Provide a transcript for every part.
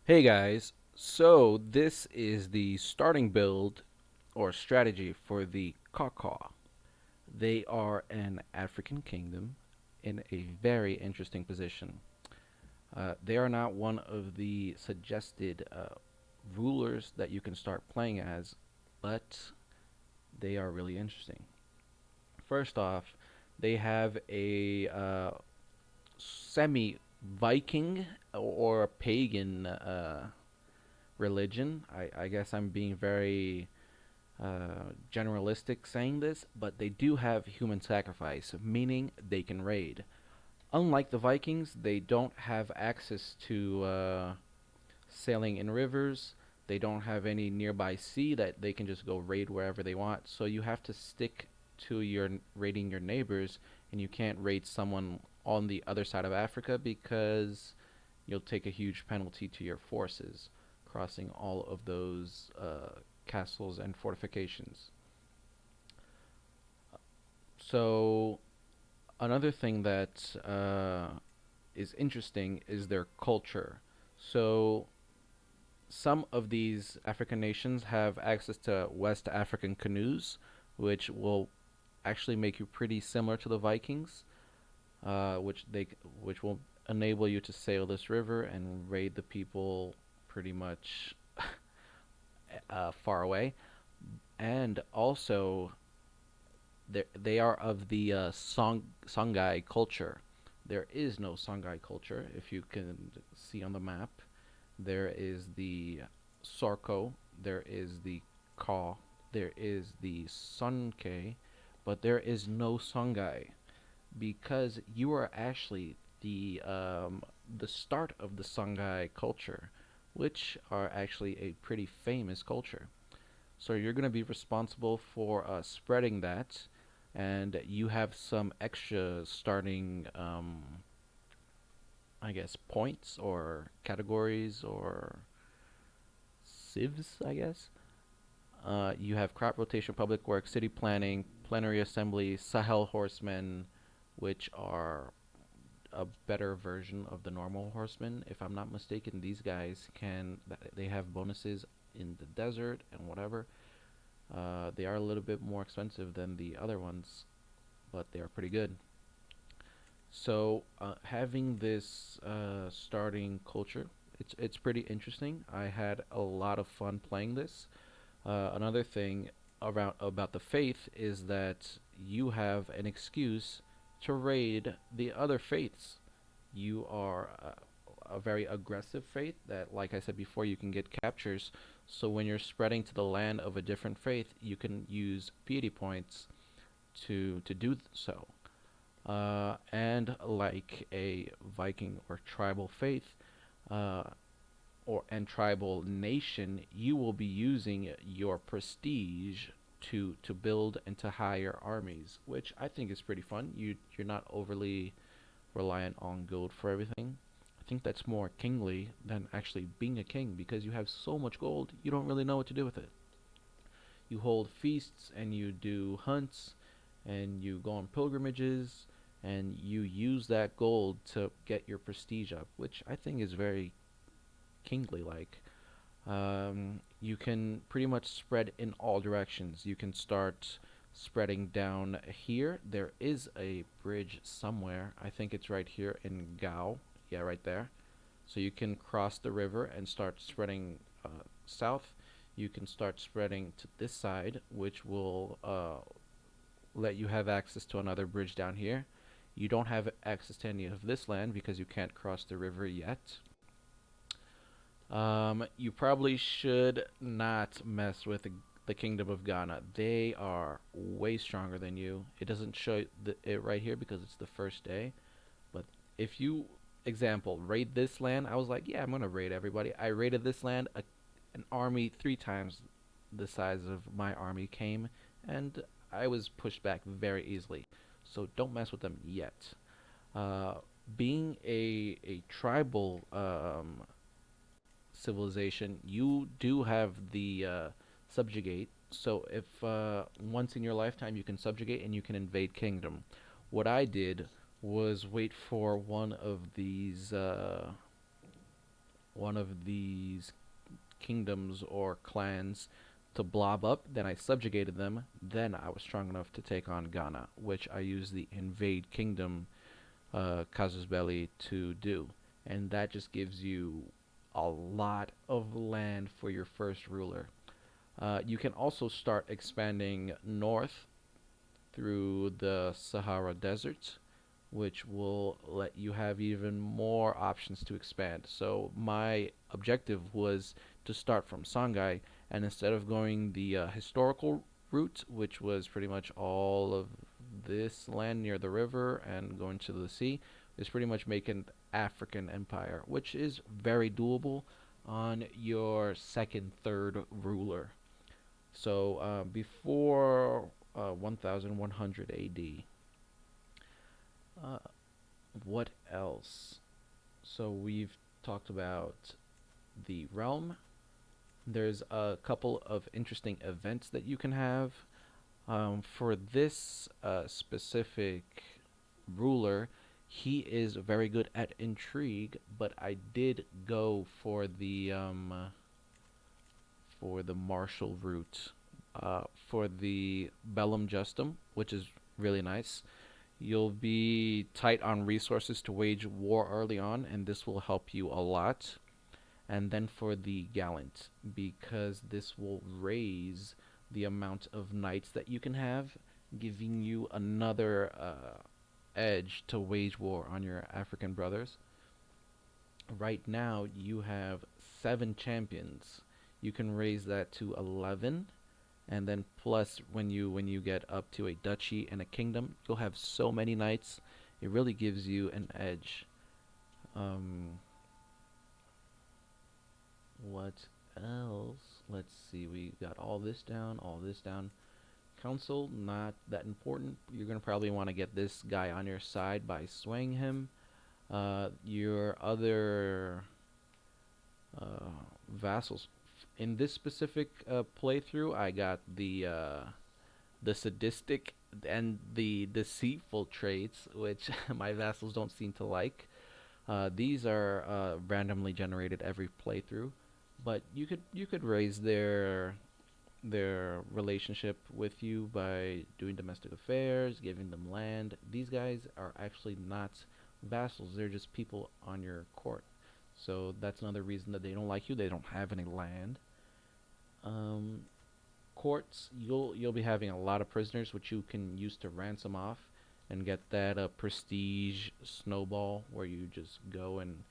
Hey guys, so this is the starting build or strategy for the Kawkaw. They are an African kingdom in a very interesting position. They are not one of the suggested rulers that you can start playing as, but they are really interesting. First off, they have a semi Viking or pagan religion. I guess I'm being very generalistic saying this, but they do have human sacrifice, meaning they can raid. Unlike the Vikings, they don't have access to sailing in rivers. They don't have any nearby sea that they can just go raid wherever they want. So you have to stick to your raiding your neighbors, and you can't raid someone on the other side of Africa because you'll take a huge penalty to your forces crossing all of those castles and fortifications. So another thing that is interesting is their culture. So some of these African nations have access to West African canoes, which will actually make you pretty similar to the Vikings, which will enable you to sail this river and raid the people pretty much far away. And also, they are of the Songhai culture. There is no Songhai culture, if you can see on the map. There is the Sorko, there is the Ka, there is the Sunke, but there is no Songhai because you are actually the start of the Songhai culture, which are actually a pretty famous culture. So you're going to be responsible for spreading that, and you have some extra starting, I guess, points or categories or civs, I guess. You have crop rotation, public works, city planning, plenary assembly, Sahel horsemen, which are a better version of the normal horsemen. If I'm not mistaken, these guys they have bonuses in the desert and whatever. They are a little bit more expensive than the other ones, but they are pretty good. So having this starting culture, it's pretty interesting. I had a lot of fun playing this. Another thing around about the faith is that you have an excuse to raid the other faiths. You are a very aggressive faith that, like I said before, you can get captures. So when you're spreading to the land of a different faith, you can use piety points to do so. And like a Viking or tribal faith, uh, or and tribal nation, you will be using your prestige to build and to hire armies, which I think is pretty fun. You're not overly reliant on gold for everything. I think that's more kingly than actually being a king because you have so much gold, you don't really know what to do with it. You hold feasts and you do hunts and you go on pilgrimages and you use that gold to get your prestige up, which I think is very kingly like. You can pretty much spread in all directions. You can start spreading down here. There is a bridge somewhere. I think it's right here in Gao. Yeah, right there. So you can cross the river and start spreading south. You can start spreading to this side, which will let you have access to another bridge down here. You don't have access to any of this land because you can't cross the river yet. You probably should not mess with the Kingdom of Ghana. They are way stronger than you. It doesn't show it right here because it's the first day. But if you, example, raid this land, I was like, yeah, I'm gonna raid everybody. I raided this land. An army 3 times the size of my army came, and I was pushed back very easily. So don't mess with them yet. Uh, being a tribal civilization, you do have the subjugate. So if once in your lifetime you can subjugate and you can invade kingdom. What I did was wait for one of these one of these kingdoms or clans to blob up. Then I subjugated them. Then I was strong enough to take on Ghana, which I used the invade kingdom casus belli to do. And that just gives you a lot of land for your first ruler. You can also start expanding north through the Sahara Desert, which will let you have even more options to expand. So my objective was to start from Songhai, and instead of going the historical route, which was pretty much all of this land near the river and going to the sea, is pretty much making African empire, which is very doable on your second, third ruler. So before 1100 AD, uh, what else? So we've talked about the realm. There's a couple of interesting events that you can have. For this specific ruler, he is very good at intrigue, but I did go for the martial route, for the bellum justum, which is really nice. You'll be tight on resources to wage war early on, and this will help you a lot. And then for the gallant, because this will raise the amount of knights that you can have, giving you another edge to wage war on your African brothers. Right now, you have 7 champions. You can raise that to 11, and then plus when you get up to a duchy and a kingdom, you'll have so many knights. It really gives you an edge. Um, what else? Let's see. We got all this down, all this down. Council, not that important. You're gonna probably want to get this guy on your side by swaying him. Your other vassals. In this specific playthrough, I got the sadistic and the deceitful traits, which my vassals don't seem to like. These are randomly generated every playthrough, but you could raise their relationship with you by doing domestic affairs, giving them land. These guys are actually not vassals; they're just people on your court. So that's another reason that they don't like you. They don't have any land. Um, Courts, you'll be having a lot of prisoners, which you can use to ransom off and get that prestige snowball where you just go and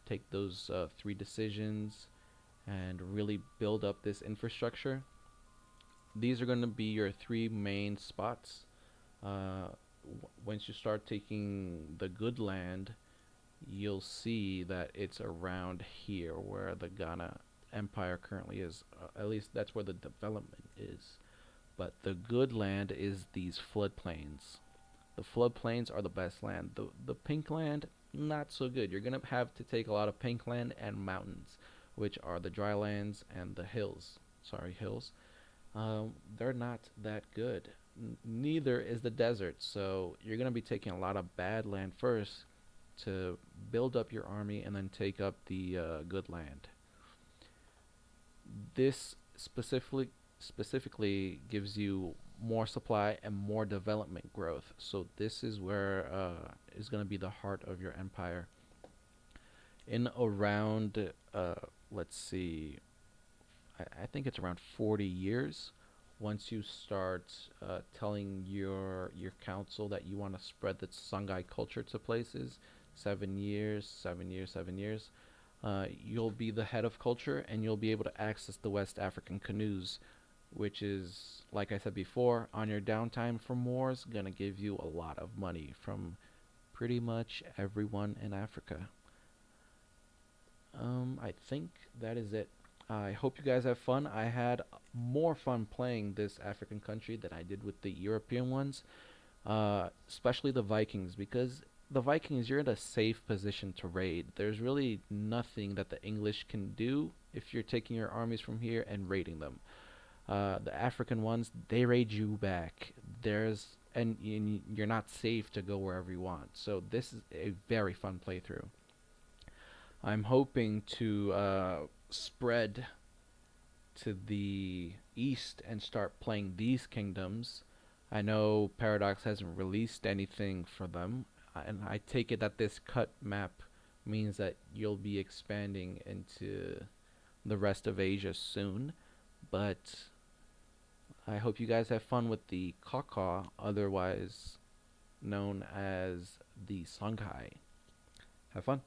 take those 3 decisions and really build up this infrastructure. These are going to be your 3 main spots. Once you start taking the good land, you'll see that it's around here where the Ghana Empire currently is. At least that's where the development is. But the good land is these floodplains. The floodplains are the best land. The pink land, not so good. You're gonna have to take a lot of pink land and mountains, which are the dry lands and the hills. Sorry, hills. They're not that good. Neither is the desert. So you're gonna be taking a lot of bad land first to build up your army and then take up the good land. This specifically gives you more supply and more development growth. So this is where is going to be the heart of your empire. In around, let's see, I think it's around 40 years. Once you start telling your council that you want to spread the Songhai culture to places, 7 years, 7 years, 7 years, you'll be the head of culture and you'll be able to access the West African canoes, which is, like I said before, on your downtime from wars, gonna give you a lot of money from pretty much everyone in Africa. I think that is it. I hope you guys have fun. I had more fun playing this African country than I did with the European ones, especially the Vikings, because the Vikings, you're in a safe position to raid. There's really nothing that the English can do if you're taking your armies from here and raiding them. The African ones, they raid you back. And you're not safe to go wherever you want. So this is a very fun playthrough. I'm hoping to spread to the east and start playing these kingdoms. I know Paradox hasn't released anything for them, and I take it that this cut map means that you'll be expanding into the rest of Asia soon. But I hope you guys have fun with the Kawkaw, otherwise known as the Songhai. Have fun.